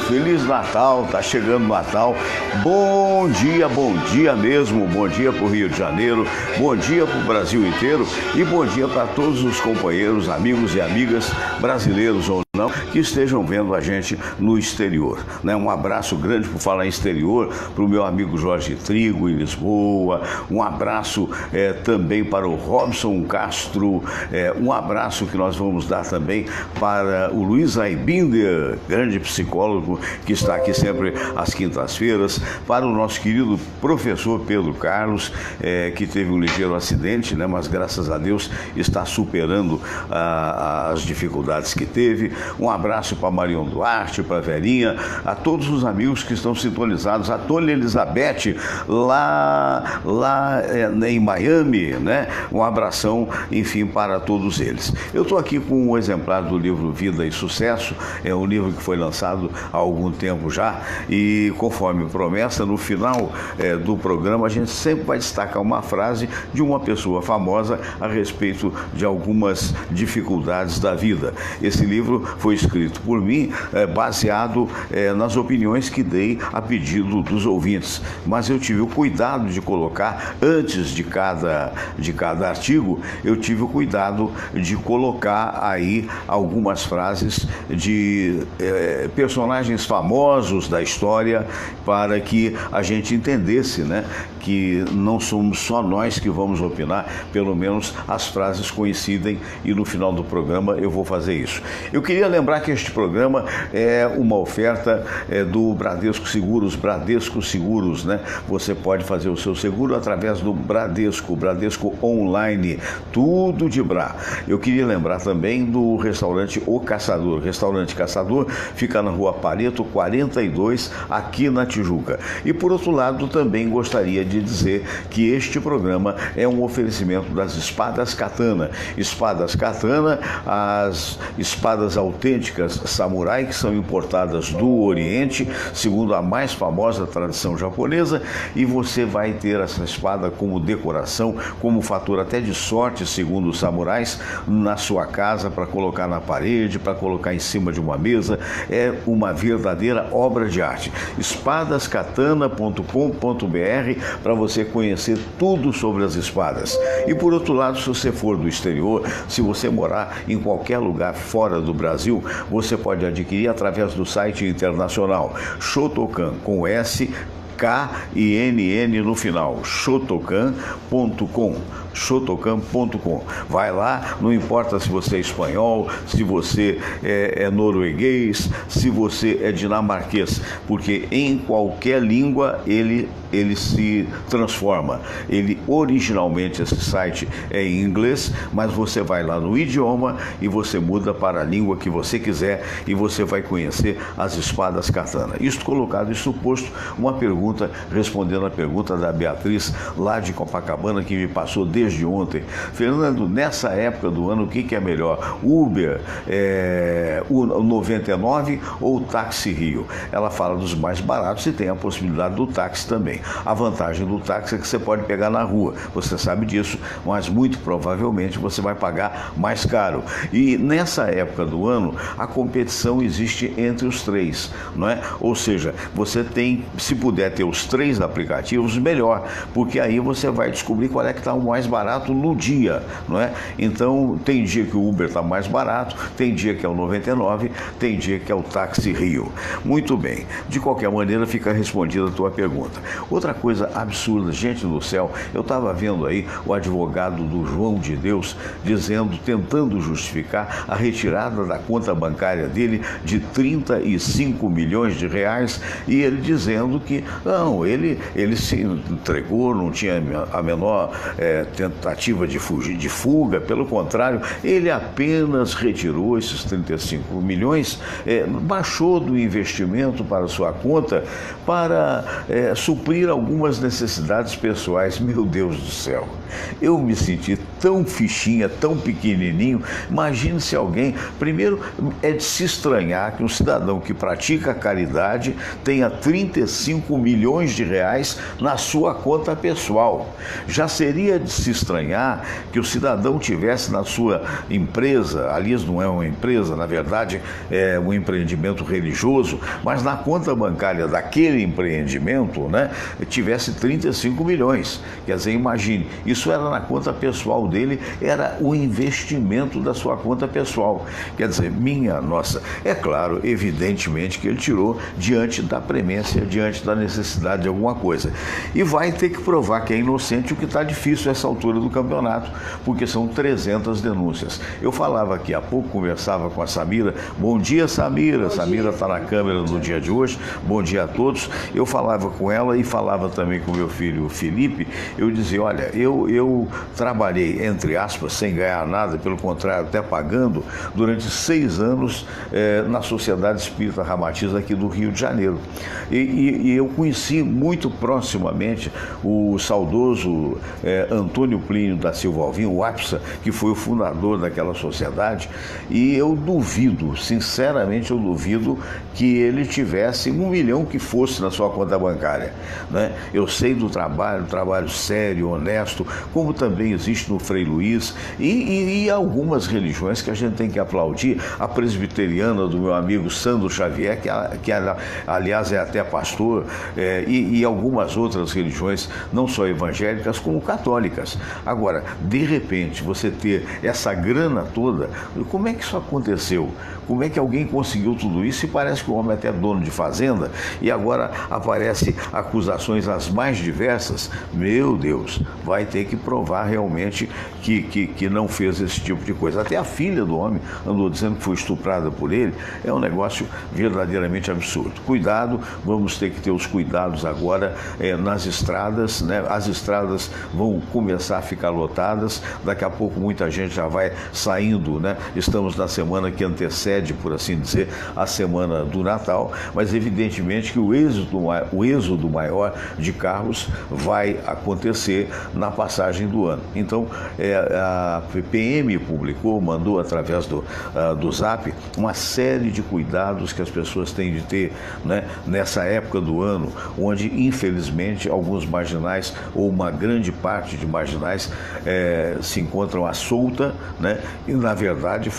Feliz Natal, tá chegando o Natal. Bom dia mesmo, bom dia pro Rio de Janeiro, bom dia pro Brasil inteiro e bom dia para todos os companheiros, amigos e amigas brasileiros ou não, que estejam vendo a gente no exterior, né? Um abraço grande, por falar em exterior, para o meu amigo Jorge Trigo em Lisboa, um abraço também para o Robson Castro, um abraço que nós vamos dar também para o Luiz Aibinder, grande psicólogo que está aqui sempre às quintas-feiras, para o nosso querido professor Pedro Carlos, que teve um ligeiro acidente, né? Mas graças a Deus está superando as dificuldades que teve. Um abraço para Marion Duarte, para a Verinha, a todos os amigos que estão sintonizados, a Tônia Elizabeth, lá em Miami, né? Um abração, enfim, para todos eles. Eu estou aqui com um exemplar do livro Vida e Sucesso, é um livro que foi lançado há algum tempo já, e conforme promessa, no final do programa, a gente sempre vai destacar uma frase de uma pessoa famosa a respeito de algumas dificuldades da vida. Esse livro foi escrito por mim, baseado nas opiniões que dei a pedido dos ouvintes, mas eu tive o cuidado de colocar, antes de cada artigo, eu tive o cuidado de colocar aí algumas frases de personagens famosos da história, para que a gente entendesse, né, que não somos só nós que vamos opinar, pelo menos as frases coincidem, e no final do programa eu vou fazer isso. Eu queria lembrar que este programa é uma oferta do Bradesco Seguros, né? Você pode fazer o seu seguro através do Bradesco Online, tudo de Brá. Eu queria lembrar também do restaurante O Caçador. Restaurante Caçador fica na Rua Pareto 42, aqui na Tijuca. E por outro lado, também gostaria de dizer que este programa é um oferecimento das Espadas Katana. Espadas Katana, as espadas autênticas samurai, que são importadas do Oriente, segundo a mais famosa tradição japonesa, e você vai ter essa espada como decoração, como fator até de sorte, segundo os samurais, na sua casa, para colocar na parede, para colocar em cima de uma mesa. É uma verdadeira obra de arte. espadascatana.com.br, para você conhecer tudo sobre as espadas. E por outro lado, se você for do exterior, se você morar em qualquer lugar fora do Brasil, você pode adquirir através do site internacional Shotokan, com S, K-I-N-N no final, shotokan.com. Vai lá, não importa se você é espanhol, se você é norueguês, se você é dinamarquês, porque em qualquer língua ele se transforma. Originalmente, esse site é em inglês, mas você vai lá no idioma e você muda para a língua que você quiser e você vai conhecer as espadas katana. Isto colocado, isso posto, uma pergunta, respondendo a pergunta da Beatriz, lá de Copacabana, que me passou desde ontem. Fernando, nessa época do ano, o que é melhor? Uber, o 99 ou o Táxi Rio? Ela fala dos mais baratos e tem a possibilidade do táxi também. A vantagem do táxi é que você pode pegar na rua, você sabe disso, mas muito provavelmente você vai pagar mais caro. E nessa época do ano, a competição existe entre os três, não é? Ou seja, você tem, se puder ter os três aplicativos, melhor, porque aí você vai descobrir qual é que está o mais barato no dia, não é? Então, tem dia que o Uber está mais barato, tem dia que é o 99, tem dia que é o Táxi Rio. Muito bem, de qualquer maneira fica respondida a tua pergunta. Outra coisa absurda, gente do céu, eu estava vendo aí o advogado do João de Deus tentando justificar a retirada da conta bancária dele de 35 milhões de reais, e ele dizendo que não, ele se entregou, não tinha a menor tentativa de fuga, pelo contrário, ele apenas retirou esses 35 milhões, baixou do investimento para sua conta para suprir algumas necessidades pessoais. Meu Deus do céu! Eu me senti tão fichinha, tão pequenininho. Imagine se alguém... Primeiro, é de se estranhar que um cidadão que pratica a caridade tenha 35 milhões de reais na sua conta pessoal. Já seria de se estranhar que o cidadão tivesse na sua empresa, aliás, não é uma empresa, na verdade é um empreendimento religioso, mas na conta bancária daquele empreendimento, né, tivesse 35 milhões. Quer dizer, imagine, isso era na conta pessoal dele, era o investimento da sua conta pessoal. Quer dizer, minha nossa, é claro, evidentemente que ele tirou diante da premência, diante da necessidade de alguma coisa. E vai ter que provar que é inocente, o que está difícil a essa altura do campeonato, porque são 300 denúncias. Eu falava aqui há pouco, conversava com a Samira. Bom dia, Samira. Samira está na câmera no dia de hoje. Bom dia a todos. Eu falava com ela e falava também com meu filho Felipe. Eu dizia, olha, eu trabalhei, entre aspas, sem ganhar nada, pelo contrário, até pagando, durante 6 anos na Sociedade Espírita Ramatiz aqui do Rio de Janeiro. E eu conheci muito proximamente o saudoso Antônio Plínio da Silva Alvim, o APSA, que foi o fundador daquela sociedade, e eu duvido, sinceramente eu duvido que ele tivesse 1 milhão que fosse na sua conta bancária, né? Eu sei do trabalho sério, honesto, como também existe no Frei Luiz e algumas religiões que a gente tem que aplaudir. A presbiteriana do meu amigo Sandro Xavier, que aliás é até pastor, e algumas outras religiões, não só evangélicas, como católicas. Agora, de repente, você ter essa grana toda, como é que isso aconteceu? Como é que alguém conseguiu tudo isso? E parece que o homem é até dono de fazenda, e agora aparecem acusações as mais diversas. Meu Deus, vai ter que provar realmente que não fez esse tipo de coisa. Até a filha do homem andou dizendo que foi estuprada por ele. É um negócio verdadeiramente absurdo. Cuidado, vamos ter que ter os cuidados agora nas estradas, né? As estradas vão começar a ficar lotadas, daqui a pouco muita gente já vai saindo, né? Estamos na semana que antecede, por assim dizer, a semana do Natal, mas evidentemente que o êxodo maior de carros vai acontecer na passagem do ano. Então, a PM mandou através do Zap uma série de cuidados que as pessoas têm de ter, né, nessa época do ano, onde infelizmente alguns marginais, ou uma grande parte de marginais, se encontram à solta, né, e na verdade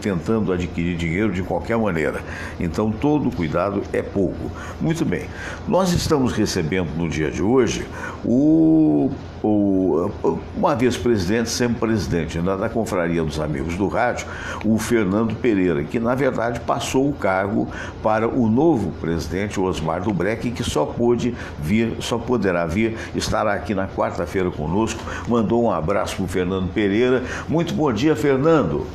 tentando adquirir dinheiro de qualquer maneira. Então todo cuidado é pouco. Muito bem, nós estamos recebendo no dia de hoje uma vez presidente, sempre presidente, da Confraria dos Amigos do Rádio, o Fernando Pereira, que na verdade passou o cargo para o novo presidente, o Osmar do Breck, que só poderá vir, estará aqui na quarta-feira conosco. Mandou um abraço para o Fernando Pereira. Muito bom dia, Fernando.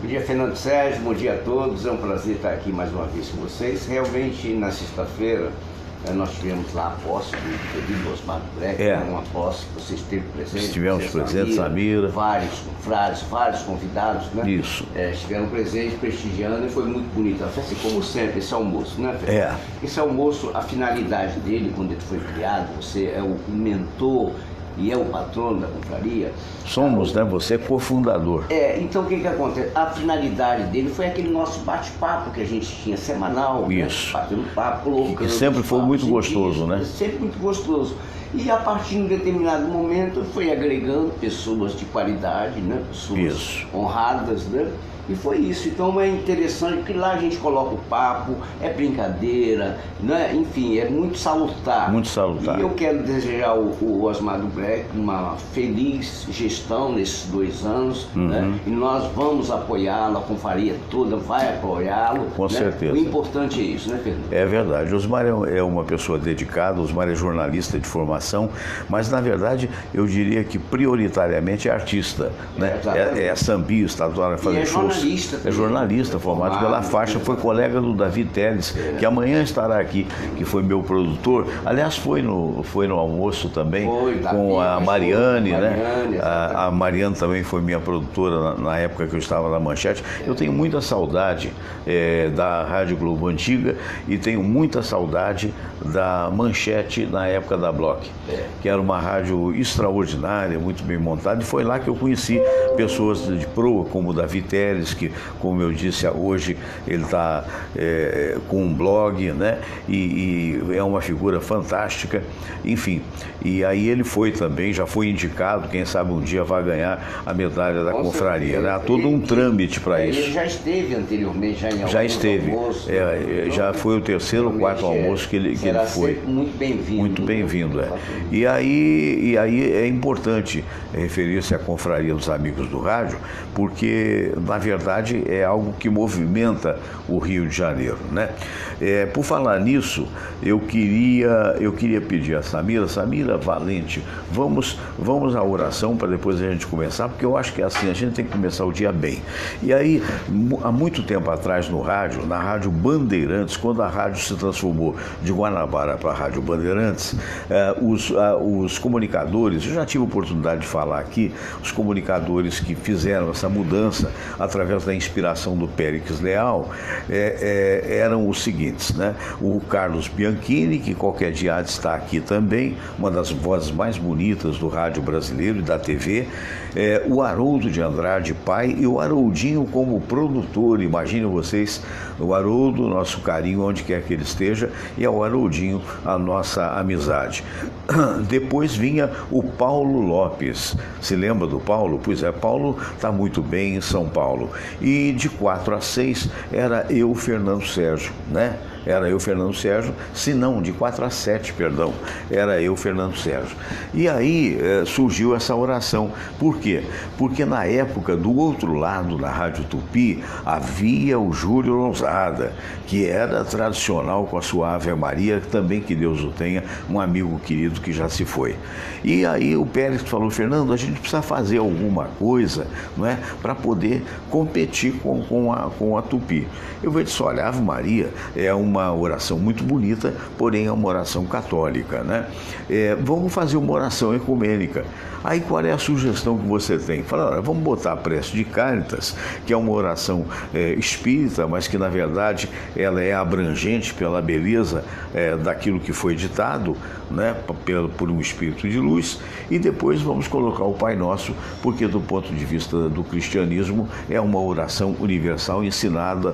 Bom dia, Fernando Sérgio, bom dia a todos, é um prazer estar aqui mais uma vez com vocês. Realmente, na sexta-feira, nós tivemos lá a posse do Osmar do Breck, uma posse que você esteve presente. Estivemos presentes, Samira. Vários confrades, vários convidados, né? Isso. Estiveram presentes, prestigiando, e foi muito bonito. Assim como sempre, esse almoço, né, Fernando? Esse almoço, a finalidade dele, quando ele foi criado, você é o mentor e é o patrono da confraria. Somos, né? Você é cofundador. Então o que acontece? A finalidade dele foi aquele nosso bate-papo que a gente tinha semanal. Isso. Né? Batendo papo, colocando. Que sempre foi muito gostoso, né? Sempre muito gostoso. E a partir de um determinado momento foi agregando pessoas de qualidade, né? Pessoas honradas, né? E foi isso. Então é interessante que lá a gente coloca o papo, é brincadeira, né? Enfim, é muito salutar. Muito salutar. E eu quero desejar o Osmar do Breck uma feliz gestão nesses 2 anos, né? E nós vamos apoiá-lo, a confraria toda vai apoiá-lo. Com certeza. O importante é isso, né, Fernando? É verdade. Osmar é uma pessoa dedicada, Osmar é jornalista de formação, mas na verdade eu diria que prioritariamente é artista, né? É sambista, adora fazer shows. É jornalista, formado pela faixa, foi colega do Davi Teles, que amanhã estará aqui, que foi meu produtor. Aliás, foi no almoço também, com a Mariane, né? A Mariane também foi minha produtora na época que eu estava na Manchete. Eu tenho muita saudade da Rádio Globo Antiga e tenho muita saudade da Manchete na época da Block, que era uma rádio extraordinária, muito bem montada, e foi lá que eu conheci pessoas de proa, como o Davi Teres, que, como eu disse, hoje ele está com um blog, né? E é uma figura fantástica, enfim. E aí ele foi também, já foi indicado, quem sabe um dia vai ganhar a medalha da confraria, né? Há todo um trâmite para isso. Ele já esteve anteriormente, já esteve, almoços, já foi o terceiro ou quarto almoço que ele foi. Muito bem-vindo. Muito bem-vindo, E aí é importante referir-se à confraria dos Amigos do Rádio, porque, na verdade, é algo que movimenta o Rio de Janeiro, né? Por falar nisso, eu queria pedir a Samira Valente, vamos à oração para depois a gente começar, porque eu acho que é assim, a gente tem que começar o dia bem. E aí, há muito tempo atrás no rádio, na Rádio Bandeirantes, quando a rádio se transformou de Guanabara para a Rádio Bandeirantes, os comunicadores, eu já tive a oportunidade de falar aqui, os comunicadores que fizeram essa mudança através da inspiração do Péricles Leal, eram os seguintes, né? O Carlos Bianchini, que qualquer dia há de estar aqui também, uma das vozes mais bonitas do rádio brasileiro e da TV, o Haroldo de Andrade, pai, e o Haroldinho como produtor. Imaginem vocês, o Haroldo, nosso carinho onde quer que ele esteja, e ao Haroldinho a nossa amizade. Depois vinha o Paulo Lopes. Se lembra do Paulo? Pois é, Paulo está muito bem em São Paulo. E de 4 a 6 era eu, Fernando Sérgio, né? Era eu, Fernando Sérgio, se não, de 4 a 7, perdão, era eu, Fernando Sérgio. E aí surgiu essa oração. Por quê? Porque na época, do outro lado, na Rádio Tupi, havia o Júlio Lousada, que era tradicional com a sua Ave Maria, também que Deus o tenha, um amigo querido que já se foi. E aí o Pérez falou, Fernando, a gente precisa fazer alguma coisa, não é, para poder competir com a Tupi. Eu vou dizer, olha, Ave Maria é uma oração muito bonita, porém é uma oração católica, né? Vamos fazer uma oração ecumênica. Aí qual é a sugestão que você tem? Fala, olha, vamos botar a prece de Caritas, que é uma oração espírita, mas que na verdade ela é abrangente pela beleza daquilo que foi ditado, né, por um espírito de luz, e depois vamos colocar o Pai Nosso, porque do ponto de vista do cristianismo é uma oração universal ensinada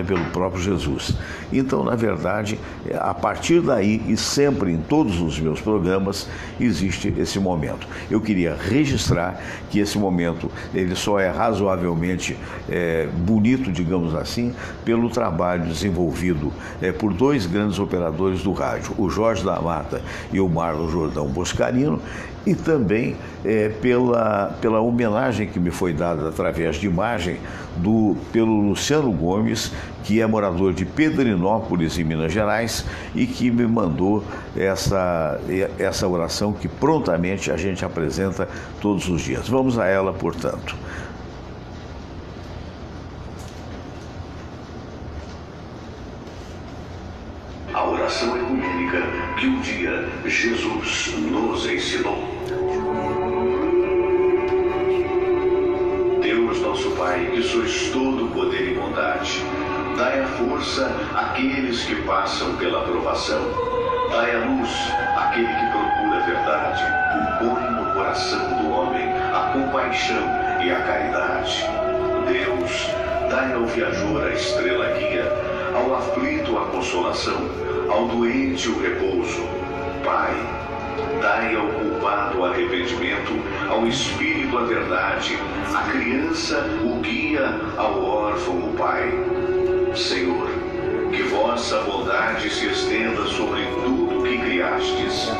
pelo próprio Jesus. Então, na verdade, a partir daí e sempre em todos os meus programas existe esse momento. Eu queria registrar que esse momento ele só é razoavelmente bonito, digamos assim, pelo trabalho desenvolvido por dois grandes operadores do rádio, o Jorge da Mata e o Marlon Jordão Boscarino, e também pela homenagem que me foi dada através de imagem pelo Luciano Gomes, que é morador de Pedrinópolis, em Minas Gerais, e que me mandou essa oração que prontamente a gente apresenta todos os dias. Vamos a ela, portanto. A oração ecumênica que um dia Jesus nos ensinou. Deus, nosso Pai, que sois todo poder e bondade, dai a força àqueles que passam pela provação, dai a luz àquele que procura a verdade, põe no coração do homem a compaixão e a caridade. Deus, dai ao viajor a estrela guia, ao aflito a consolação, ao doente o repouso. Pai, dai ao culpado o arrependimento, ao espírito a verdade, à criança o guia, ao órfão o Pai. Senhor, que vossa bondade se estenda sobre tudo que criastes.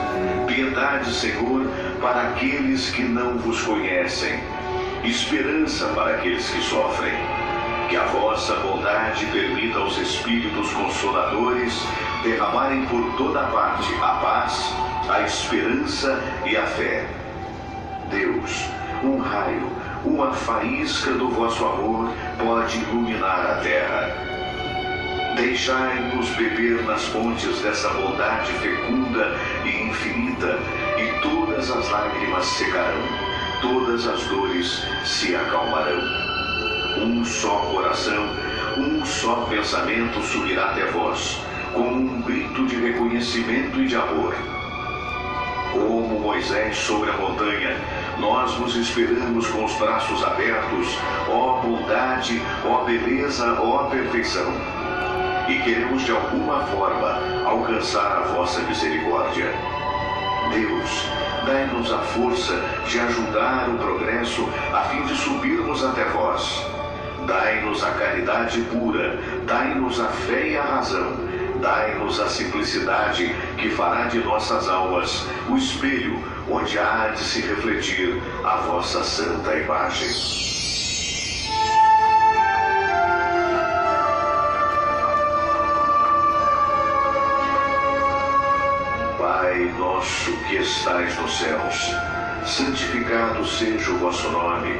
Piedade, Senhor, para aqueles que não vos conhecem. Esperança para aqueles que sofrem. Que a vossa bondade permita aos Espíritos Consoladores derramarem por toda parte a paz, a esperança e a fé. Deus, um raio, uma faísca do vosso amor pode iluminar a terra. Deixai-nos beber nas fontes dessa bondade fecunda e infinita, e todas as lágrimas secarão, todas as dores se acalmarão. Um só coração, um só pensamento subirá até vós, como um grito de reconhecimento e de amor. Como Moisés sobre a montanha, nós vos esperamos com os braços abertos, ó bondade, ó beleza, ó perfeição. E queremos de alguma forma alcançar a vossa misericórdia. Deus, dai-nos a força de ajudar o progresso a fim de subirmos até vós. Dai-nos a caridade pura, dai-nos a fé e a razão. Dai-nos a simplicidade que fará de nossas almas o espelho onde há de se refletir a vossa santa imagem. Pai nosso que estais nos céus, santificado seja o vosso nome.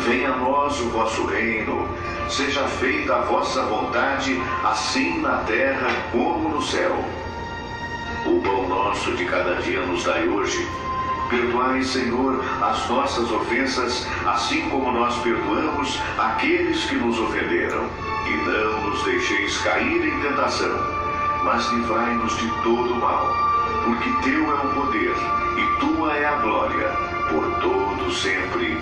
Venha a nós o vosso reino. Seja feita a vossa vontade, assim na terra como no céu. O pão nosso de cada dia nos dai hoje. Perdoai, Senhor, as nossas ofensas, assim como nós perdoamos aqueles que nos ofenderam. E não nos deixeis cair em tentação, mas livrai-nos de todo mal, porque teu é o poder e tua é a glória, por todo sempre.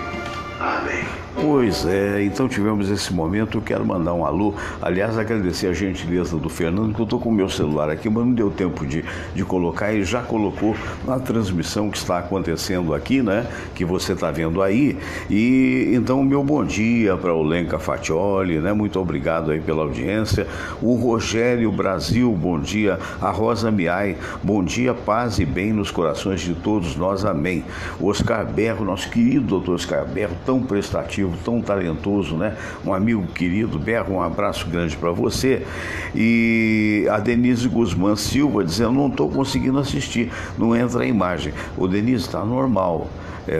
Amém. Pois é, então tivemos esse momento. Eu quero mandar um alô, aliás, agradecer a gentileza do Fernando, que eu estou com o meu celular aqui, mas não deu tempo de colocar. Ele já colocou na transmissão que está acontecendo aqui, né, que você está vendo aí. E então, meu bom dia para o Lenca Fatioli, né, muito obrigado aí pela audiência. O Rogério Brasil, bom dia. A Rosa Miai, bom dia, paz e bem nos corações de todos nós, amém. O Oscar Berro, nosso querido doutor Oscar Berro, tão prestativo, tão talentoso, né? Um amigo querido, Berro, um abraço grande para você. E a Denise Guzmán Silva dizendo, não estou conseguindo assistir, não entra a imagem. Ô Denise, está normal.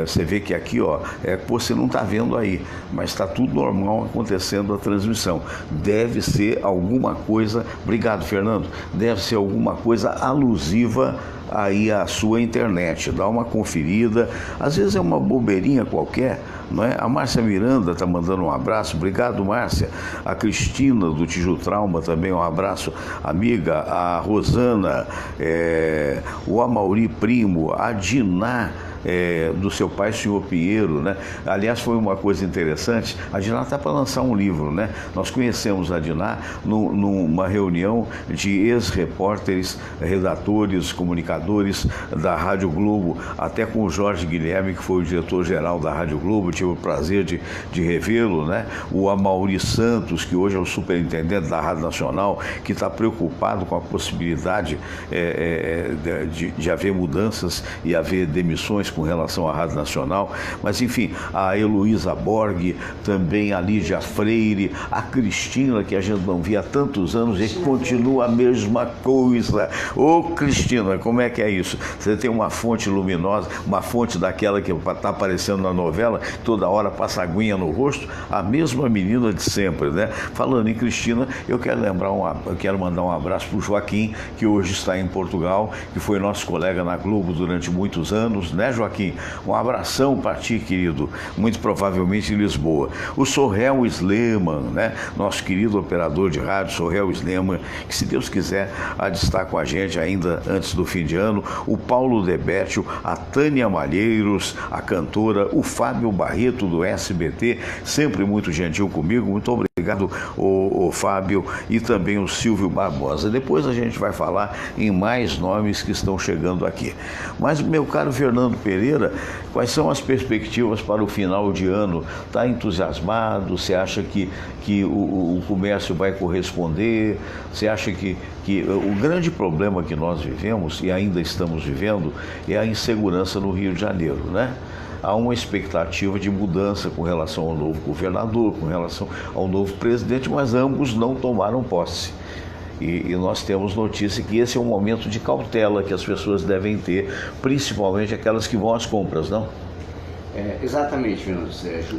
Você vê que aqui, ó, você não está vendo aí, mas está tudo normal acontecendo a transmissão. Deve ser alguma coisa, obrigado Fernando, deve ser alguma coisa alusiva aí à sua internet. Dá uma conferida, às vezes é uma bobeirinha qualquer, não é? A Márcia Miranda está mandando um abraço, obrigado Márcia. A Cristina do Tiju Trauma também, um abraço, amiga. A Rosana, o Amauri Primo, a Diná, do seu pai, senhor Pinheiro, né? Aliás, foi uma coisa interessante, a Diná está para lançar um livro, né? Nós conhecemos a Diná numa reunião de ex-repórteres, redatores, comunicadores da Rádio Globo, até com o Jorge Guilherme, que foi o diretor-geral da Rádio Globo, tive o prazer de revê-lo, né? O Amauri Santos, que hoje é o superintendente da Rádio Nacional, que está preocupado com a possibilidade de haver mudanças e haver demissões com relação à Rádio Nacional, mas enfim, a Heloísa Borg, também a Lídia Freire, a Cristina, que a gente não via há tantos anos e que continua a mesma coisa. Ô Cristina, como é que é isso? Você tem uma fonte luminosa, uma fonte daquela que está aparecendo na novela, toda hora passa aguinha no rosto, a mesma menina de sempre, né? Falando em Cristina, eu quero mandar um abraço para o Joaquim, que hoje está em Portugal, que foi nosso colega na Globo durante muitos anos, né, Joaquim? Um abração para ti, querido, muito provavelmente em Lisboa. O Sorrel Sleman, né? Nosso querido operador de rádio, Sorrel Sleman, que se Deus quiser há de estar com a gente ainda antes do fim de ano. O Paulo Debétio, a Tânia Malheiros, a cantora, o Fábio Barreto do SBT, sempre muito gentil comigo, muito obrigado, o Fábio, e também o Silvio Barbosa. Depois a gente vai falar em mais nomes que estão chegando aqui. Mas, meu caro Fernando Pereira, quais são as perspectivas para o final de ano? Está entusiasmado? Você acha que o comércio vai corresponder? Você acha que o grande problema que nós vivemos e ainda estamos vivendo é a insegurança no Rio de Janeiro, né? Há uma expectativa de mudança com relação ao novo governador, com relação ao novo presidente, mas ambos não tomaram posse. E nós temos notícia que esse é um momento de cautela que as pessoas devem ter, principalmente aquelas que vão às compras, não? Exatamente, Fernando Sérgio.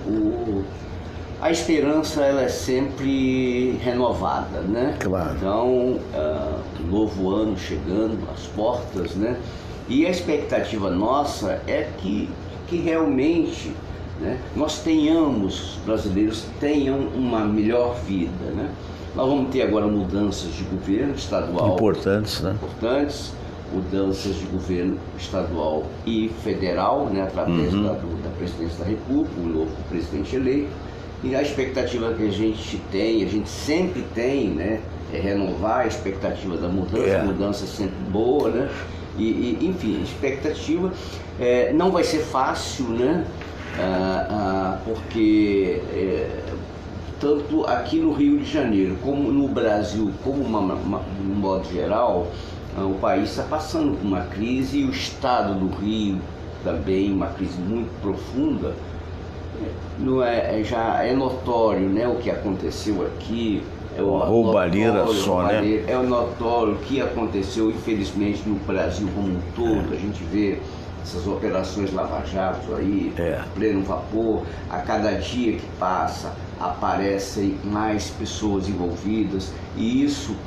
A esperança, ela é sempre renovada, né? Claro. Então, novo ano chegando às portas, né? E a expectativa nossa é que realmente, né, nós tenhamos, os brasileiros tenham uma melhor vida, né? Nós vamos ter agora mudanças de governo estadual. Importantes, né? Importantes, mudanças de governo estadual e federal, né, através da presidência da República, o novo presidente eleito. E a expectativa que a gente sempre tem, né, é renovar a expectativa da mudança, a mudança é sempre boa, né? Enfim, a expectativa não vai ser fácil, né? Porque tanto aqui no Rio de Janeiro, como no Brasil, como de um modo geral, o país está passando por uma crise e o estado do Rio também, uma crise muito profunda. Já é notório, né, o que aconteceu aqui. Roubalheira só, né? É notório o que aconteceu, infelizmente, no Brasil como um todo. A gente vê essas operações lava-jato aí, pleno vapor. A cada dia que passa, aparecem mais pessoas envolvidas. E isso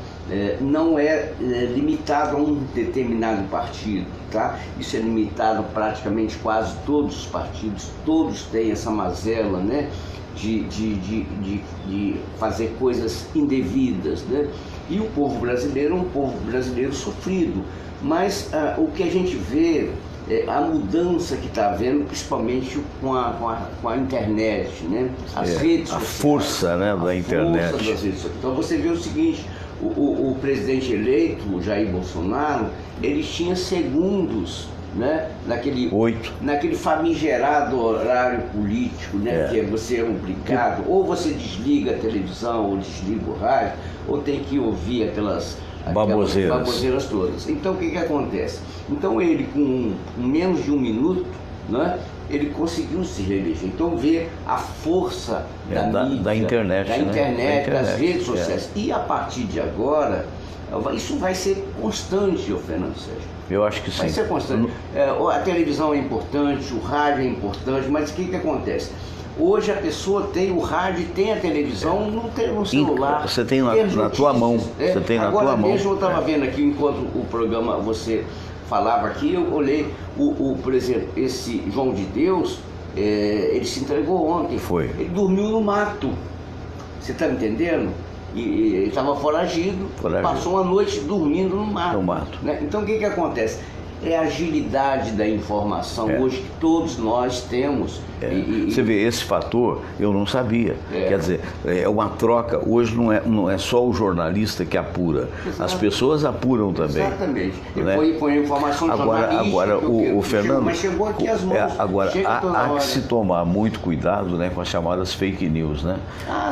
não é limitado a um determinado partido, tá? Isso é limitado a praticamente quase todos os partidos. Todos têm essa mazela, né? De fazer coisas indevidas, né? E o povo brasileiro é um povo brasileiro sofrido, mas o que a gente vê é a mudança que está havendo, principalmente com a internet, né? As redes sociais, a força, né, da internet. Força das redes sociais. Então você vê o seguinte, o presidente eleito, o Jair Bolsonaro, ele tinha segundos, né, naquele famigerado horário político, né, que você é obrigado, ou você desliga a televisão, ou desliga o rádio, ou tem que ouvir aquelas baboseiras todas. Então o que acontece? Então ele, com menos de um minuto, né, ele conseguiu se reeleger. Então vê a força da internet, das redes sociais. E a partir de agora, isso vai ser constante, Fernando Sérgio. Eu acho que sim. Vai ser constante. A televisão é importante, o rádio é importante, mas o que acontece? Hoje a pessoa tem o rádio e tem a televisão, não tem no celular. Você tem na tua mão. Você tem na tua mão. Agora mesmo eu estava vendo aqui, enquanto o programa você falava aqui, eu olhei, por exemplo, esse João de Deus, ele se entregou ontem. Foi. Ele dormiu no mato. Você está me entendendo? E ele estava foragido, passou uma noite dormindo no mato. Né? Então o que acontece? É a agilidade da informação hoje que todos nós temos. Você vê, esse fator eu não sabia. Quer dizer, é uma troca. Hoje não é só o jornalista que apura. As pessoas apuram também. Exatamente. Né? Põe informação jornalística. Agora o Fernando... Mas chegou aqui as mãos. Agora, há que se tomar muito cuidado, né, com as chamadas fake news, né?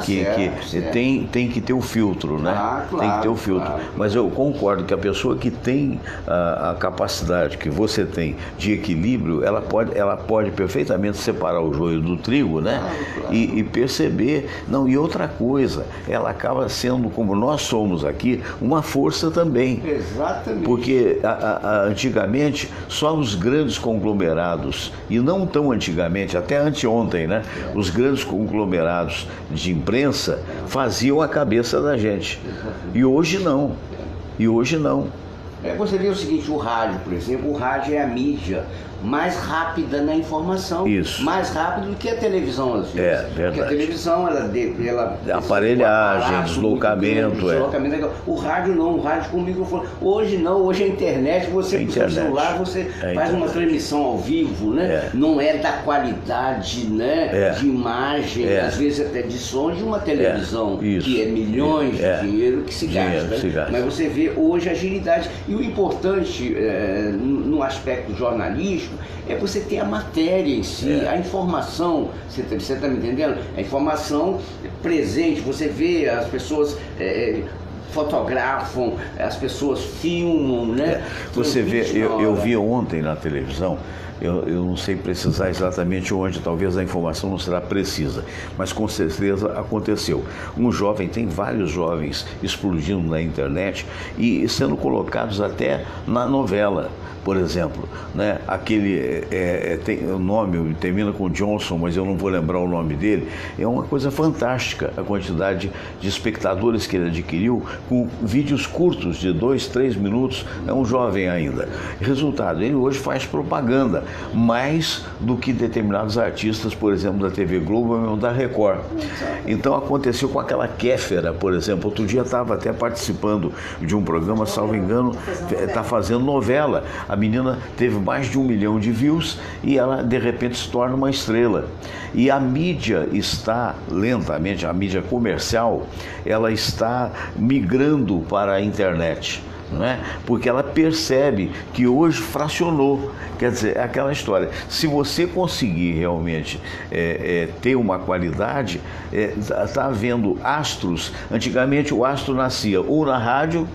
Certo. Tem que ter o filtro, né? Claro, tem que ter o filtro. Claro. Mas eu concordo que a pessoa que tem a capacidade que você tem de equilíbrio, ela pode perfeitamente separar o joio do trigo, né? Claro. E perceber. Não, e outra coisa, ela acaba sendo, como nós somos aqui, uma força também. Exatamente. Porque antigamente só os grandes conglomerados, e não tão antigamente, até anteontem, né? Os grandes conglomerados de imprensa faziam a cabeça da gente. E hoje não. Você vê o seguinte, o rádio, por exemplo, o rádio é a mídia mais rápida na informação. Isso. Mais rápido do que a televisão, às vezes. Verdade. Porque a televisão, ela aparelhagem, deslocamento. O rádio não, o rádio com microfone. Hoje não, hoje a internet, você com o seu celular, você faz uma transmissão ao vivo, né? Não é da qualidade, né? De imagem, às vezes até de som de uma televisão, que é milhões de dinheiro que se gasta. Mas você vê hoje a agilidade. E o importante no aspecto jornalístico é você ter a matéria em si, a informação, você está me entendendo? A informação presente, você vê as pessoas fotografam, as pessoas filmam, né? Você vê, eu vi ontem na televisão, eu não sei precisar exatamente onde, talvez a informação não será precisa, mas com certeza aconteceu. Um jovem, tem vários jovens explodindo na internet e sendo colocados até na novela. Por exemplo, né? Aquele tem o nome, termina com Johnson, mas eu não vou lembrar o nome dele. É uma coisa fantástica a quantidade de espectadores que ele adquiriu com vídeos curtos de 2, 3 minutos. É um jovem ainda. Resultado, ele hoje faz propaganda. mais do que determinados artistas, por exemplo, da TV Globo ou da Record. Então aconteceu com aquela Kéfera, por exemplo. Outro dia estava até participando de um programa, salvo engano, está fazendo novela. A menina teve mais de 1 milhão de views e ela de repente se torna uma estrela. E a mídia está lentamente, a mídia comercial, ela está migrando para a internet. Não é? Porque ela percebe que hoje fracionou. Quer dizer, é aquela história. Se você conseguir realmente ter uma qualidade, está havendo astros. Antigamente o astro nascia ou na rádio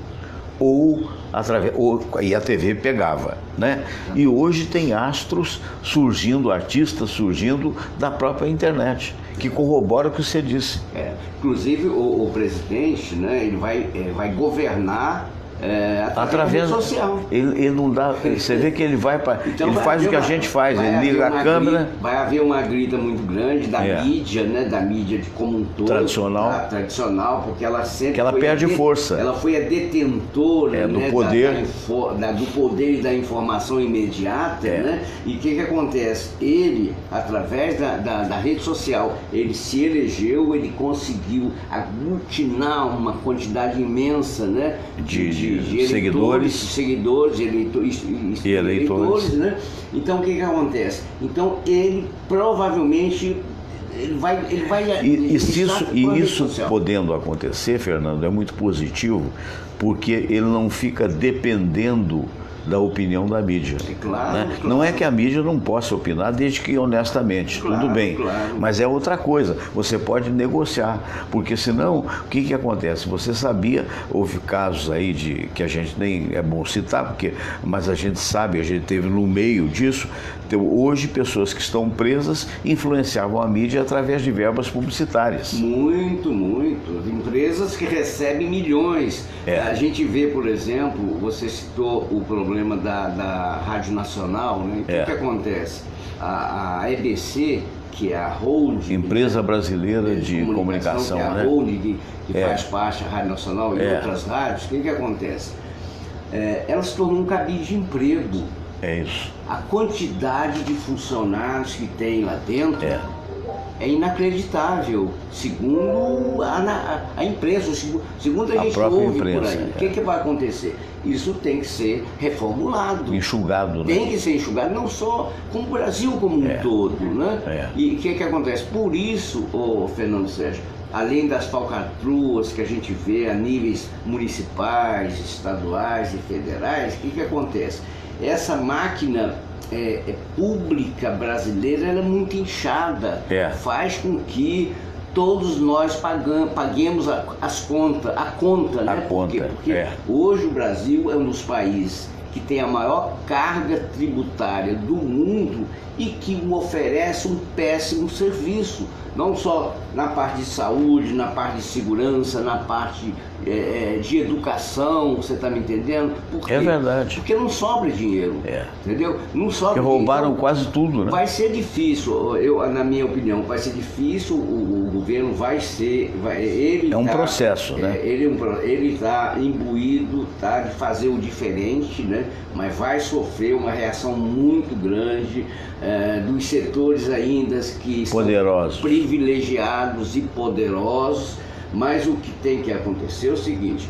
e a TV pegava, né? E hoje tem astros surgindo, artistas surgindo da própria internet, que corrobora o que você disse. Inclusive o presidente, né, ele vai governar através da rede social. Ele não dá. Você vê que ele vai para. Então ele faz o que a gente faz, ele liga a câmera. Vai haver uma grita muito grande da mídia, né? Da mídia como um todo. Tradicional, porque ela sempre. Que ela perde força. Ela foi a detentora do poder. Do poder e da informação imediata, né? E o que acontece? Ele, através da rede social, ele se elegeu, ele conseguiu aglutinar uma quantidade imensa, né? De seguidores, eleitores, né? Então o que acontece? Então ele provavelmente isso podendo acontecer, Fernando, é muito positivo, porque ele não fica dependendo da opinião da mídia. Claro, né? Claro. Não é que a mídia não possa opinar, desde que honestamente, tudo bem. Claro. Mas é outra coisa, você pode negociar, porque senão, o que acontece? Você sabia, houve casos aí que a gente nem é bom citar, mas a gente sabe, a gente teve no meio disso. Então, hoje, pessoas que estão presas influenciavam a mídia através de verbas publicitárias. Muito. Empresas que recebem milhões. A gente vê, por exemplo, você citou o problema da Rádio Nacional, né? O que acontece? A EBC, que é a holding... Empresa Brasileira de Comunicação, que é a né? holding que faz parte da Rádio Nacional e outras rádios. O que acontece? Ela se tornou um cabide de emprego. É isso. A quantidade de funcionários que tem lá dentro é inacreditável, segundo a imprensa, segundo a gente ouve por aí. O que vai acontecer? Isso tem que ser reformulado. Enxugado, né? Tem que ser enxugado, não só com o Brasil como um todo, né? E o que acontece? Por isso, Fernando Sérgio, além das falcatruas que a gente vê a níveis municipais, estaduais e federais, o que acontece? Essa máquina pública brasileira, ela é muito inchada, faz com que todos nós paguemos a conta, né? Porque hoje o Brasil é um dos países que tem a maior carga tributária do mundo e que oferece um péssimo serviço, não só na parte de saúde, na parte de segurança, na parte de educação, você está me entendendo? É verdade. Porque não sobra dinheiro, entendeu? Não sobra. Porque roubaram então, quase tudo, né? Vai ser difícil, na minha opinião, vai ser difícil, o governo vai ser... processo, né? Ele está imbuído de fazer o diferente, né? Mas vai sofrer uma reação muito grande dos setores ainda que poderosos, são privilegiados e poderosos. Mas o que tem que acontecer é o seguinte: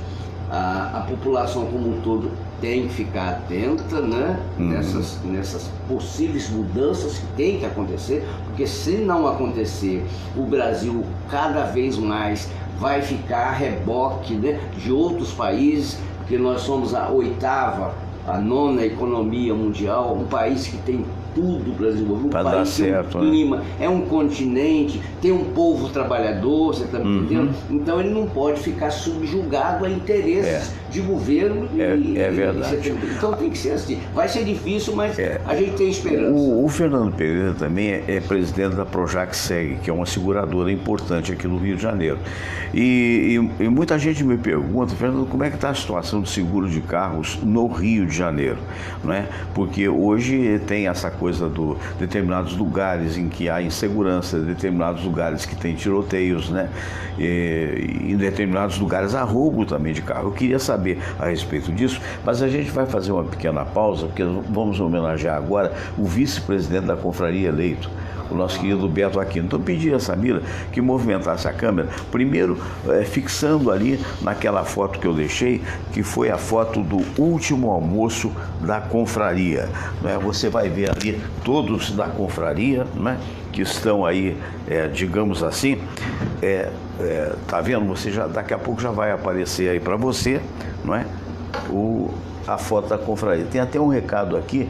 a população como um todo tem que ficar atenta, né? Nessas possíveis mudanças que tem que acontecer, porque se não acontecer, o Brasil cada vez mais vai ficar a reboque, né, de outros países, porque nós somos a 8ª, a 9ª economia mundial, um país que tem tudo para desenvolver, um país que tem um clima, é um continente, tem um povo trabalhador, você está me entendendo? Então ele não pode ficar subjugado a interesses de governo. É verdade. Então tem que ser assim. Vai ser difícil, mas a gente tem esperança. O Fernando Pereira também é presidente da Projac-Seg, que é uma seguradora importante aqui no Rio de Janeiro. E muita gente me pergunta, Fernando, como é que está a situação do seguro de carros no Rio de Janeiro? Não é? Porque hoje tem essa coisa coisa do determinados lugares em que há insegurança, determinados lugares que tem tiroteios, né? E em determinados lugares há roubo também de carro. Eu queria saber a respeito disso, mas a gente vai fazer uma pequena pausa, porque vamos homenagear agora o vice-presidente da confraria eleito, o nosso querido Beto Aquino. Então eu pedi a Samira que movimentasse a câmera, primeiro fixando ali naquela foto que eu deixei, que foi a foto do último almoço da confraria, né? Você vai ver ali todos da confraria, né, que estão aí, digamos assim, tá vendo? Você já, daqui a pouco já vai aparecer aí para você, não é? A foto da confraria. Tem até um recado aqui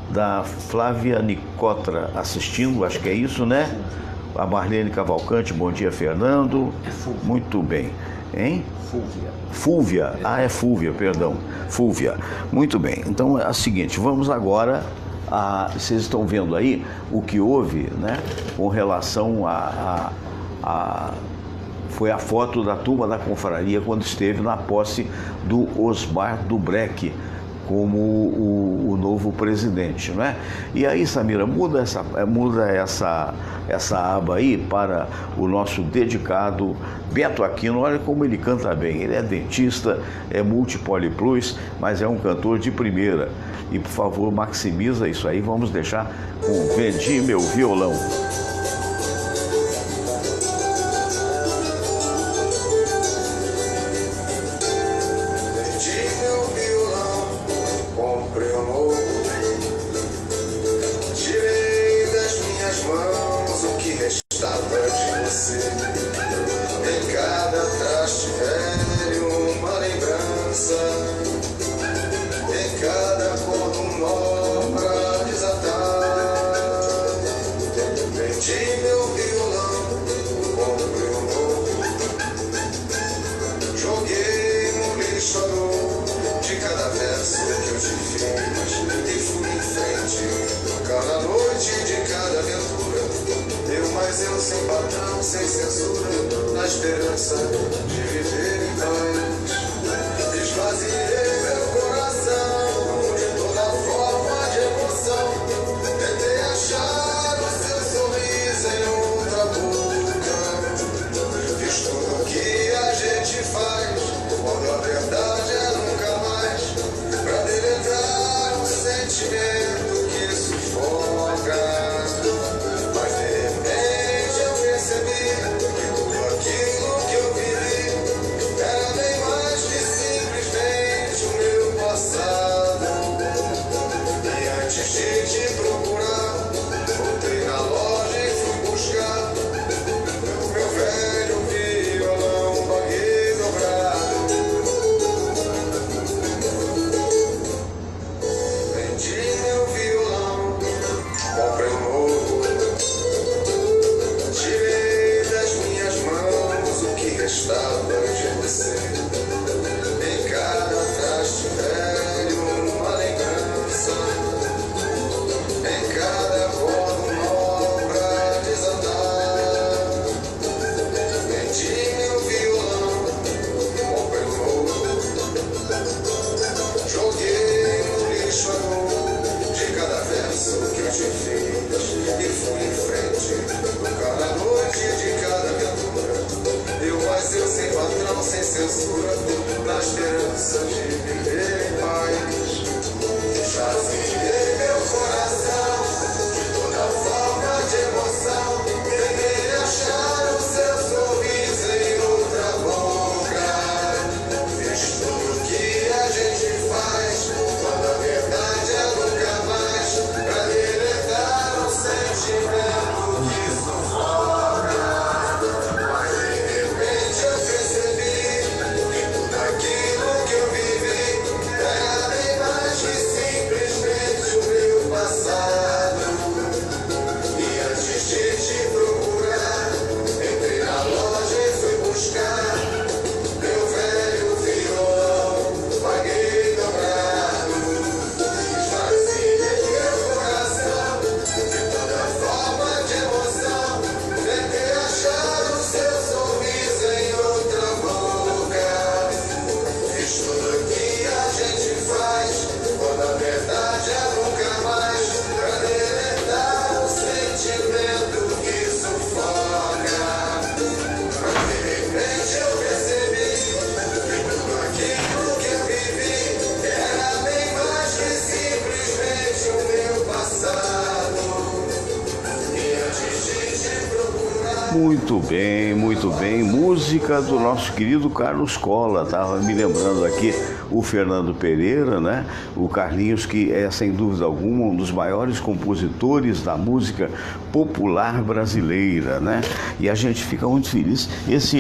da Flávia Nicotra assistindo, acho que é isso, né? A Marlene Cavalcante, bom dia, Fernando. Muito bem. Hein? Fúvia. Ah, é Fúvia, perdão. Fúvia. Muito bem. Então é o seguinte, vamos agora vocês estão vendo aí o que houve, né? Com relação foi a foto da turma da confraria quando esteve na posse do Osmar Dubrec como o novo presidente, não é? E aí, Samira, muda essa aba aí para o nosso dedicado Beto Aquino. Olha como ele canta bem. Ele é dentista, é multipoliplus, mas é um cantor de primeira. E, por favor, maximiza isso aí. Vamos deixar com Vendi Meu Violão. Mas de repente eu percebi que tudo aquilo que eu vivi Muito bem. Música do nosso querido Carlos Colla. Estava me lembrando aqui o Fernando Pereira, né? O Carlinhos, que é, sem dúvida alguma, um dos maiores compositores da música popular brasileira, né? E a gente fica muito feliz. Esse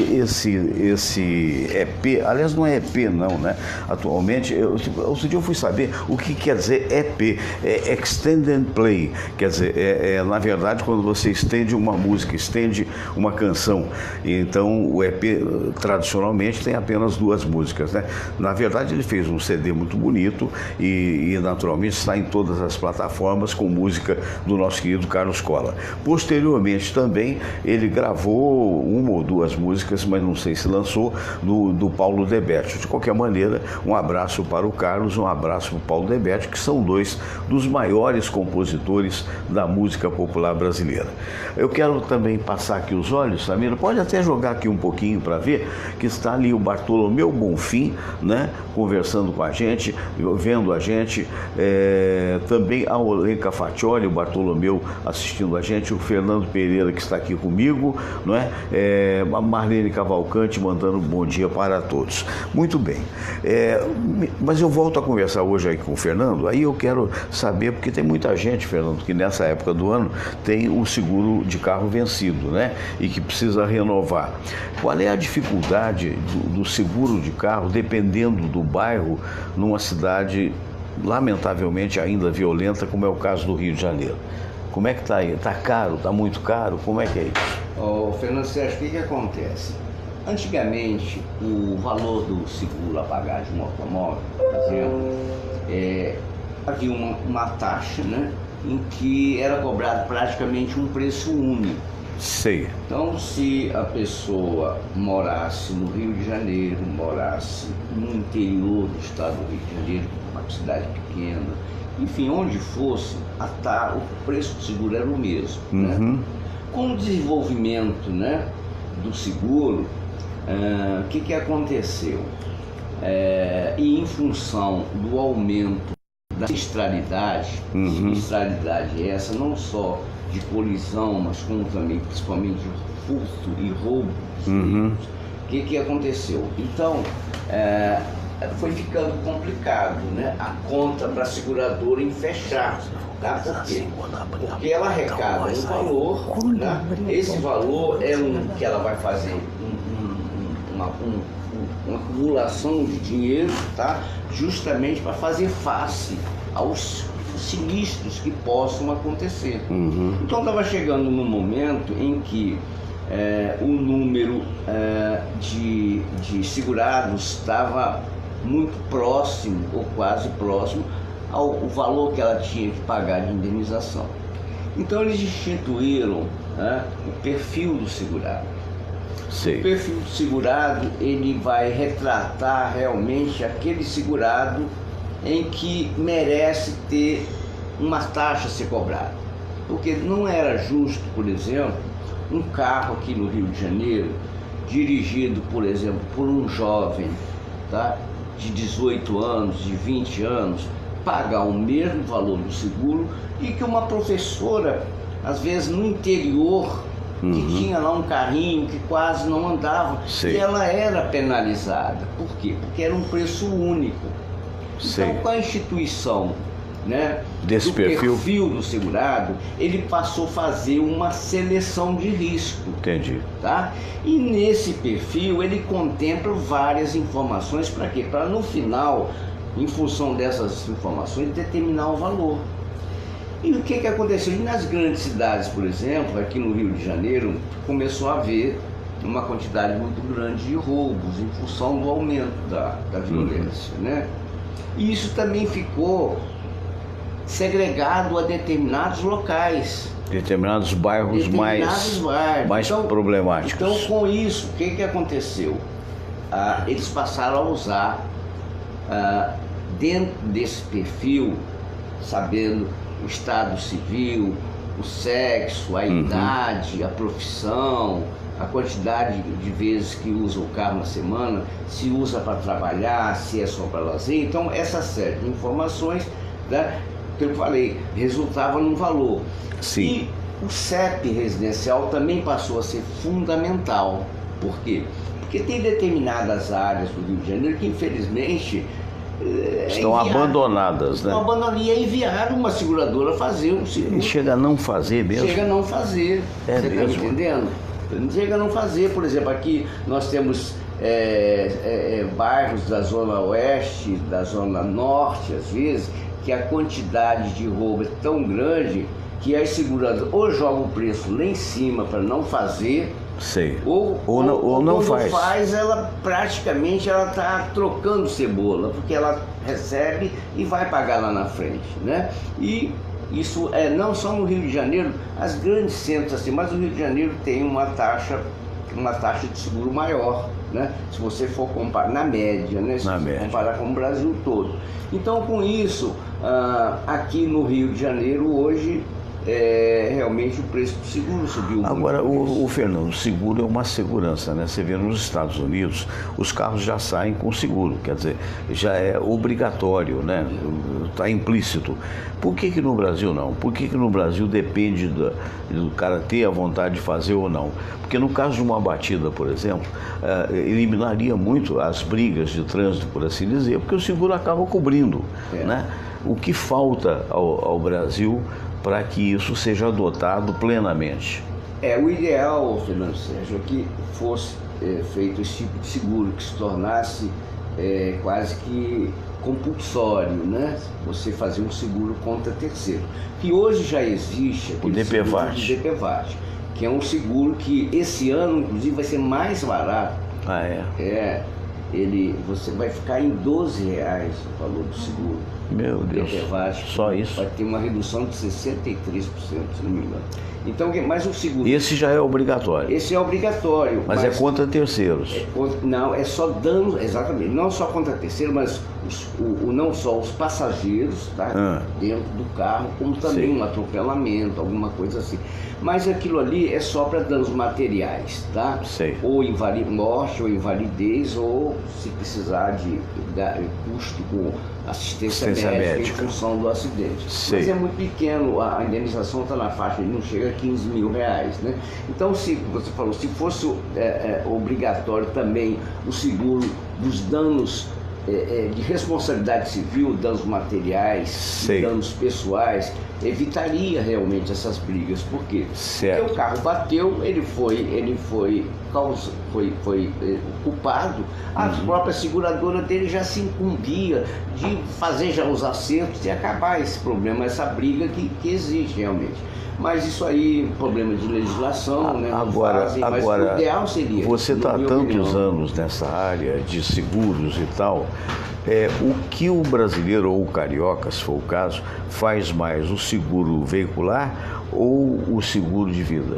EP, aliás, não é EP não, né? Atualmente, outro dia eu fui saber o que quer dizer EP, é Extended Play, quer dizer, na verdade, quando você estende uma música, estende uma canção. Então, o EP, tradicionalmente, tem apenas 2 músicas, né? Na verdade, ele fez um CD muito bonito e naturalmente, está em todas as plataformas com música do nosso querido Carlos Colla. Posteriormente, também, ele gravou 1 ou 2 músicas, mas não sei se lançou, do Paulo Debete. De qualquer maneira, um abraço para o Carlos, um abraço para o Paulo Debete, que são 2 dos maiores compositores da música popular brasileira. Eu quero também passar aqui os olhos, Samira, pode até jogar aqui um pouquinho para ver, que está ali o Bartolomeu Bonfim, né, conversando com a gente, vendo a gente, também a Olenka Fatioli, o Bartolomeu assistindo a gente, o Fernando Pereira, que está aqui comigo, não é? A Marlene Cavalcante mandando bom dia para todos. Muito bem, mas eu volto a conversar hoje aí com o Fernando, aí eu quero saber, porque tem muita gente, Fernando, que nessa época do ano tem o seguro de carro vencido, né? E que precisa renovar. Qual é a dificuldade do seguro de carro, dependendo do bairro, numa cidade lamentavelmente ainda violenta, como é o caso do Rio de Janeiro? Como é que está aí? Está caro? Está muito caro? Como é que é isso? Fernando Sérgio, o que acontece? Antigamente, o valor do seguro a pagar de um automóvel, por exemplo, havia uma taxa, né, em que era cobrado praticamente um preço único. Sei. Então, se a pessoa morasse no Rio de Janeiro, morasse no interior do estado do Rio de Janeiro, uma cidade pequena, enfim, onde fosse, o preço do seguro era o mesmo. Uhum. Né? Com o desenvolvimento, né, do seguro, o que aconteceu? E em função do aumento da sinistralidade, sinistralidade essa não só de colisão, mas como também, principalmente, de furto e roubo. O que aconteceu? Então, foi ficando complicado, né, a conta para a seguradora em fechar. Tá? Por quê? Porque ela arrecada um valor, né? Esse valor é que ela vai fazer uma acumulação de dinheiro, tá? Justamente para fazer face aos sinistros que possam acontecer. Então estava chegando num momento em que o número de segurados estava muito próximo, ou quase próximo, ao valor que ela tinha que pagar de indenização. Então eles instituíram o perfil do segurado. Sei. O perfil do segurado, ele vai retratar realmente aquele segurado em que merece ter uma taxa a ser cobrada. Porque não era justo, por exemplo, um carro aqui no Rio de Janeiro, dirigido, por exemplo, por um jovem, tá, de 18 anos, de 20 anos, pagar o mesmo valor do seguro e que uma professora, às vezes no interior, que tinha lá um carrinho que quase não andava, e ela era penalizada. Por quê? Porque era um preço único. Então, com a instituição, né, desse do perfil do segurado, ele passou a fazer uma seleção de risco. Entendi. Tá? E nesse perfil ele contempla várias informações para quê? Para no final, em função dessas informações, determinar o valor. E o que aconteceu? E nas grandes cidades, por exemplo, aqui no Rio de Janeiro, começou a haver uma quantidade muito grande de roubos em função do aumento da violência, né? E isso também ficou segregado a determinados locais. Determinados bairros mais então, problemáticos. Então, com isso, o que aconteceu? Eles passaram a usar, dentro desse perfil, sabendo o estado civil, o sexo, a idade, a profissão, a quantidade de vezes que usa o carro na semana, se usa para trabalhar, se é só para lazer. Então, essa série de informações, né, que eu falei, resultava num valor. Sim. O CEP residencial também passou a ser fundamental. Por quê? Porque tem determinadas áreas do Rio de Janeiro que, infelizmente, estão abandonadas, né? Estão abandonadas, e aí enviaram uma seguradora fazer um seguro. E chega a não fazer mesmo? Chega a não fazer. É você mesmo? está entendendo? Chega a não fazer. Por exemplo, aqui nós temos bairros da zona oeste, da zona norte, às vezes, que a quantidade de roubo é tão grande que as seguradoras ou jogam o preço lá em cima para não fazer. Sei. Ou não quando faz. Ela praticamente está trocando cebola, porque ela recebe e vai pagar lá na frente, né? E isso não só no Rio de Janeiro, as grandes centros assim, mas o Rio de Janeiro tem uma taxa de seguro maior, né? Se você for comparar na média, né? Se você comparar com o Brasil todo. Então, com isso, aqui no Rio de Janeiro hoje realmente o preço do seguro subiu. Agora, o Fernando, o seguro é uma segurança, né? Você vê nos Estados Unidos, os carros já saem com seguro, quer dizer, já é obrigatório, né? Está implícito. Por que no Brasil não? Por que no Brasil depende do cara ter a vontade de fazer ou não? Porque no caso de uma batida, por exemplo, eliminaria muito as brigas de trânsito, por assim dizer, porque o seguro acaba cobrindo, né? O que falta ao Brasil para que isso seja adotado plenamente? O ideal, Fernando Sérgio, é que fosse feito esse tipo de seguro, que se tornasse quase que compulsório, né? Você fazer um seguro contra terceiro. Que hoje já existe o DPVAT, que é um seguro que esse ano, inclusive, vai ser mais barato. Você vai ficar em R$12 o valor do seguro. Meu Deus, só isso? Vai ter uma redução de 63%, se não me engano. Então, mas o seguro... Esse já é obrigatório? Esse é obrigatório. Mas é contra terceiros? Não, é só danos, exatamente. Não só contra terceiros, mas não só os passageiros, tá? Dentro do carro, como também um atropelamento, alguma coisa assim. Mas aquilo ali é só para danos materiais, tá? Ou morte, ou invalidez, ou se precisar de custo com assistência médica em função do acidente. Mas é muito pequeno, a indenização está na faixa, não chega a R$15 mil, né? Então, se você falou, se fosse obrigatório também o seguro dos danos de responsabilidade civil, danos materiais, danos pessoais, evitaria realmente essas brigas. Por quê? Porque o carro bateu, ele foi culpado, a própria seguradora dele já se incumbia de fazer já os acertos e acabar esse problema, essa briga que existe realmente. Mas isso aí, problema de legislação, né? Agora, mas o ideal seria... Você está há tantos anos nessa área de seguros e tal, o que o brasileiro ou o carioca, se for o caso, faz mais, o seguro veicular ou o seguro de vida?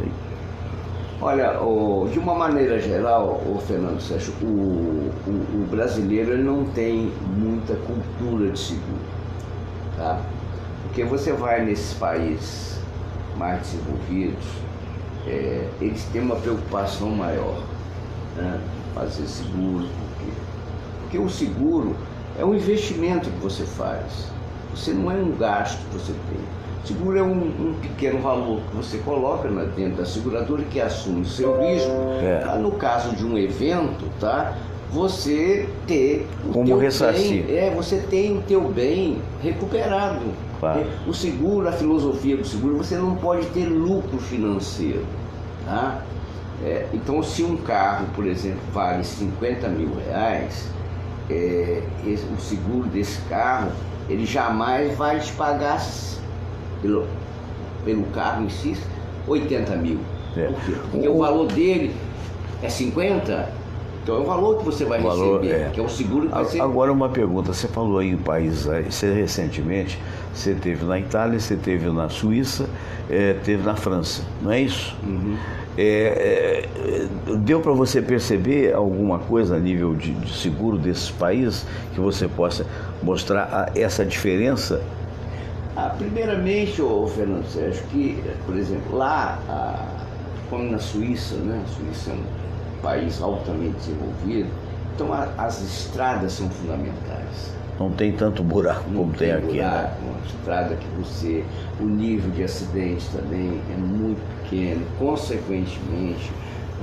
Olha, de uma maneira geral, Fernando Sérgio, o brasileiro ele não tem muita cultura de seguro, tá? Porque você vai nesses países mais desenvolvidos, eles têm uma preocupação maior, né? Fazer seguro, porque o seguro é um investimento que você faz, você não é um gasto que você tem. Seguro é um pequeno valor que você coloca dentro da seguradora, que assume o seu risco. No caso de um evento, tá? Você ter como ressarcir. Você tem o teu bem recuperado. Claro. O seguro, a filosofia do seguro, você não pode ter lucro financeiro, tá? Então, se um carro, por exemplo, vale R$50 mil, o seguro desse carro, ele jamais vai te pagar pelo carro em si 80 mil. Por quê? Porque o valor dele é 50. Então é o valor que você vai receber, que é o seguro que vai ser... Agora uma pergunta, você falou aí em países, você recentemente, você esteve na Itália, você esteve na Suíça, esteve na França, não é isso? Deu para você perceber alguma coisa a nível de seguro desses países que você possa mostrar essa diferença? Primeiramente, Fernando Sérgio, que, por exemplo, lá, como na Suíça, né? A Suíça é um país altamente desenvolvido, então as estradas são fundamentais. Não tem tanto buraco como tem aqui, buraco, né? Uma estrada que o nível de acidentes também é muito pequeno, consequentemente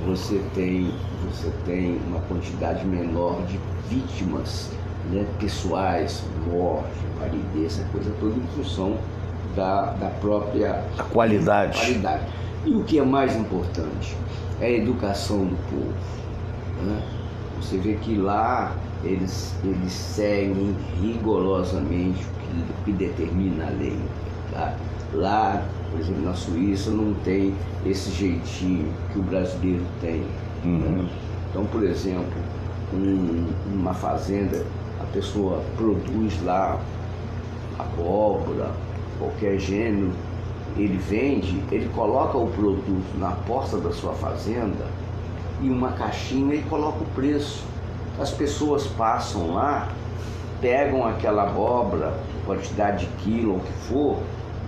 você tem uma quantidade menor de vítimas, né, pessoais, morte, validez, essa coisa toda em função da própria qualidade. E o que é mais importante é a educação do povo, né? Você vê que lá eles seguem rigorosamente o que determina a lei, tá? Lá, por exemplo, na Suíça não tem esse jeitinho que o brasileiro tem, né? Então, por exemplo, numa fazenda, a pessoa produz lá abóbora, qualquer gênero, ele vende, ele coloca o produto na porta da sua fazenda e uma caixinha e coloca o preço. As pessoas passam lá, pegam aquela abóbora, quantidade de quilo ou o que for,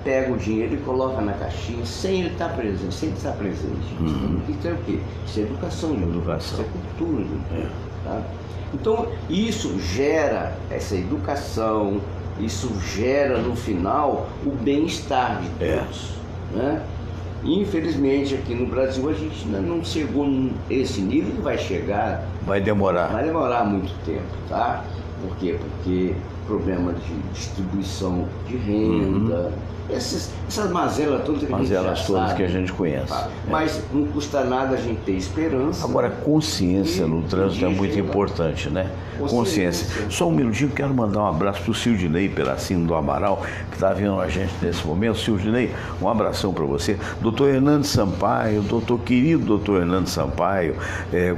pegam o dinheiro e colocam na caixinha sem ele estar presente, Isso é o quê? Isso é educação, isso é cultura, tá? Então isso gera essa educação, isso gera no final o bem-estar de todos, né? Infelizmente aqui no Brasil a gente ainda não chegou nesse nível e vai chegar. Vai demorar muito tempo, tá? Por quê? Porque problema de distribuição de renda, essas mazelas todas que a gente conhece. Tá? Mas não custa nada a gente ter esperança. Agora, consciência no trânsito é muito importante, né? Consciência. Só um minutinho, quero mandar um abraço para o Sildinei Peracinho do Amaral, que está vendo a gente nesse momento. Sildinei, um abração para você. Doutor Hernando Sampaio, querido doutor Hernando Sampaio,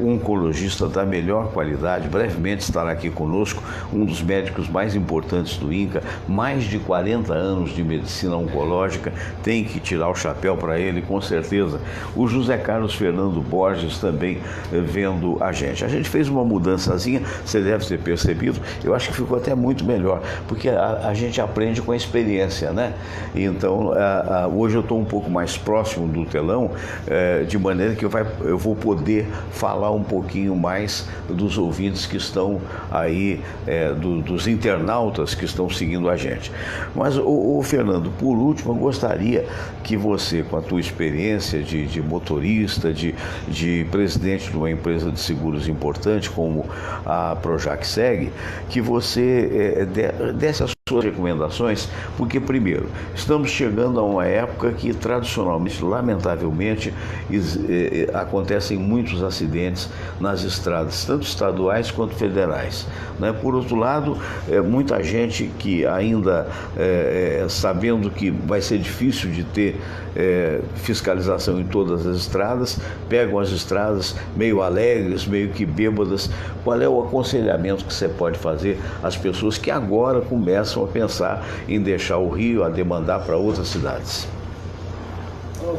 oncologista da melhor qualidade, brevemente estará aqui conosco, um dos médicos mais importantes do INCA, mais de 40 anos de medicina oncológica, tem que tirar o chapéu para ele, com certeza. O José Carlos Fernando Borges também vendo a gente. A gente fez uma mudançazinha, você deve ter percebido, eu acho que ficou até muito melhor, porque a gente aprende com a experiência, né? Então, hoje eu estou um pouco mais próximo do telão, de maneira que eu vou poder falar um pouquinho mais dos ouvintes que estão aí, dos internautas que estão seguindo a gente. Mas, Fernando, por último, eu gostaria que você, com a tua experiência de motorista, de presidente de uma empresa de seguros importante como a Projac-Seg, que você desse as suas recomendações, porque, primeiro, estamos chegando a uma época que, tradicionalmente, lamentavelmente, acontecem muitos acidentes nas estradas, tanto estaduais quanto federais, né? Por outro lado, muita gente que ainda, sabendo que vai ser difícil de ter fiscalização em todas as estradas, pegam as estradas meio alegres, meio que bêbadas. Qual é o aconselhamento que você pode fazer às pessoas que agora começam a pensar em deixar o Rio, a demandar para outras cidades?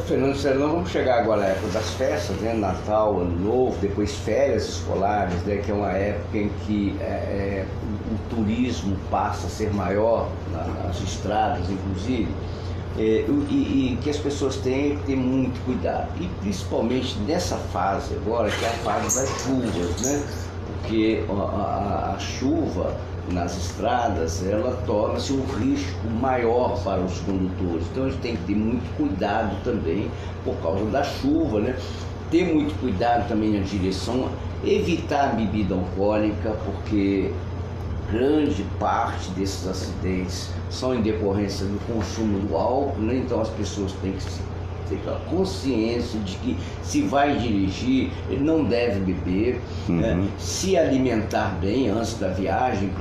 Fernando, nós vamos chegar agora à época das festas, né? Natal, Ano Novo, depois férias escolares, né? Que é uma época em que o turismo passa a ser maior nas estradas, inclusive, e que as pessoas têm que ter muito cuidado, e principalmente nessa fase agora, que é a fase das chuvas, né? Porque a chuva nas estradas, ela torna-se um risco maior para os condutores. Então a gente tem que ter muito cuidado também por causa da chuva, né? Ter muito cuidado também na direção, evitar a bebida alcoólica, porque grande parte desses acidentes são em decorrência do consumo do álcool, né? Então as pessoas têm que ter a consciência de que, se vai dirigir, ele não deve beber, né? Se alimentar bem antes da viagem,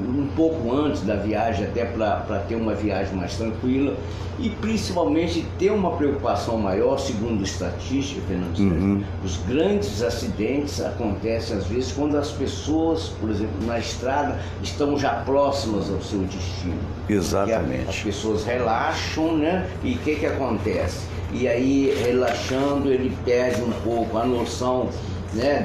um pouco antes da viagem, até para ter uma viagem mais tranquila, e principalmente ter uma preocupação maior, segundo estatística, Fernando. Os grandes acidentes acontecem às vezes quando as pessoas, por exemplo, na estrada, estão já próximas ao seu destino. Exatamente. As pessoas relaxam, né? E o que acontece? E aí, relaxando, ele perde um pouco a noção, né,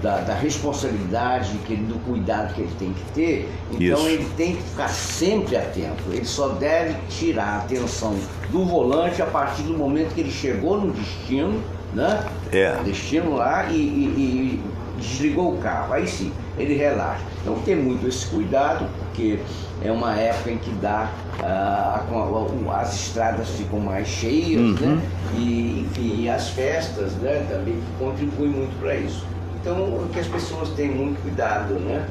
da responsabilidade, do cuidado que ele tem que ter. Então ele tem que ficar sempre atento. Ele só deve tirar a atenção do volante a partir do momento que ele chegou no destino, né? Destino lá, e desligou o carro, aí sim, ele relaxa. Então tem muito esse cuidado, porque é uma época em que as estradas ficam mais cheias, né? E, enfim, as festas, né, também contribuem muito para isso. Então, que as pessoas tenham muito cuidado, né?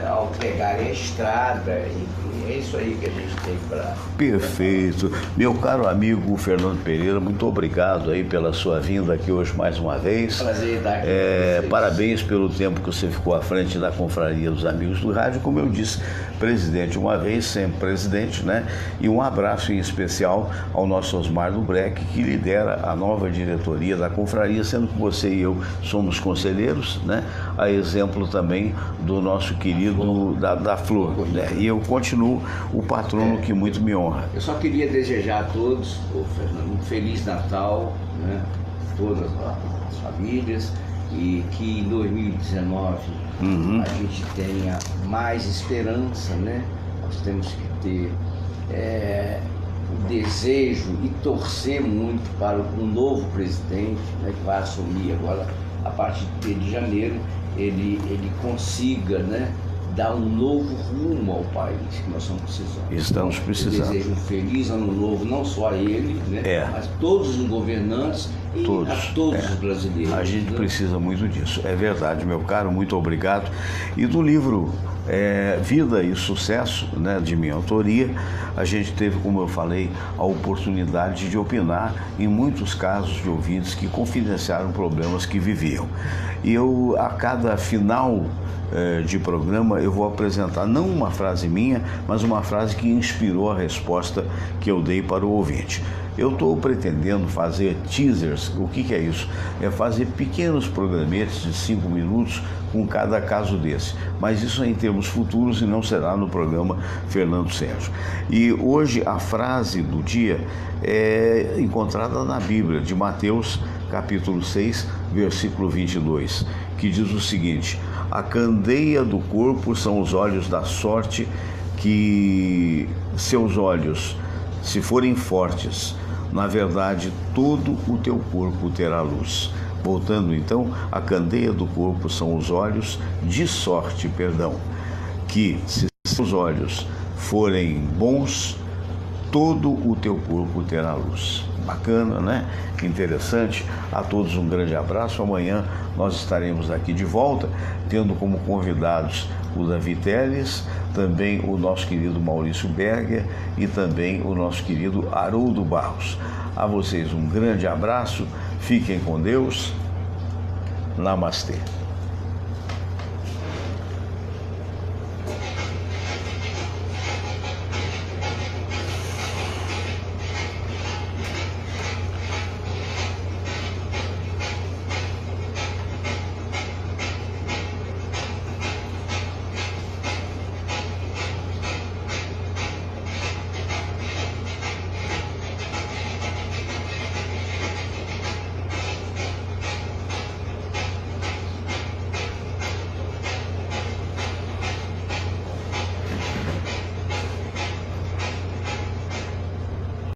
Ao pegarem a estrada, enfim, é isso aí que a gente tem para... Perfeito. Meu caro amigo Fernando Pereira, muito obrigado aí pela sua vinda aqui hoje mais uma vez. Prazer estar aqui com vocês. Parabéns pelo tempo que você ficou à frente da Confraria dos Amigos do Rádio. Como eu disse, presidente uma vez, sempre presidente, né? E um abraço em especial ao nosso Osmar do Breck, que lidera a nova diretoria da Confraria, sendo que você e eu somos conselheiros, né? A exemplo também do nosso querido da Flor, né? E eu continuo o patrono que muito me honra. Eu só queria desejar a todos, Fernando, um Feliz Natal, né? Todas as famílias, e que em 2019 a gente tenha mais esperança, né? Nós temos que ter o desejo e torcer muito para um novo presidente, né, que vai assumir agora a partir de janeiro, ele consiga, né, dar um novo rumo ao país que nós estamos precisando. Estamos precisando. Eu desejo um feliz ano novo, não só a ele, né, mas todos os governantes e a todos os brasileiros. A gente precisa muito disso. É verdade, meu caro, muito obrigado. E do livro Vida e Sucesso, né, de minha autoria, a gente teve, como eu falei, a oportunidade de opinar em muitos casos de ouvintes que confidenciaram problemas que viviam. E eu, a cada final de programa, eu vou apresentar não uma frase minha, mas uma frase que inspirou a resposta que eu dei para o ouvinte. Eu estou pretendendo fazer teasers. O que é isso? É fazer pequenos programetes de 5 minutos com cada caso desse. Mas isso é em termos futuros e não será no programa Fernando Sérgio. E hoje a frase do dia é encontrada na Bíblia, de Mateus, capítulo 6, versículo 22, que diz o seguinte: a candeia do corpo são os olhos da sorte, que seus olhos, se forem fortes, na verdade, todo o teu corpo terá luz. Voltando então, a candeia do corpo são os olhos de sorte, que se seus olhos forem bons, todo o teu corpo terá luz. Bacana, né? Interessante. A todos um grande abraço. Amanhã nós estaremos aqui de volta, tendo como convidados o Davi Teles, também o nosso querido Maurício Berger e também o nosso querido Haroldo Barros. A vocês um grande abraço, fiquem com Deus. Namastê.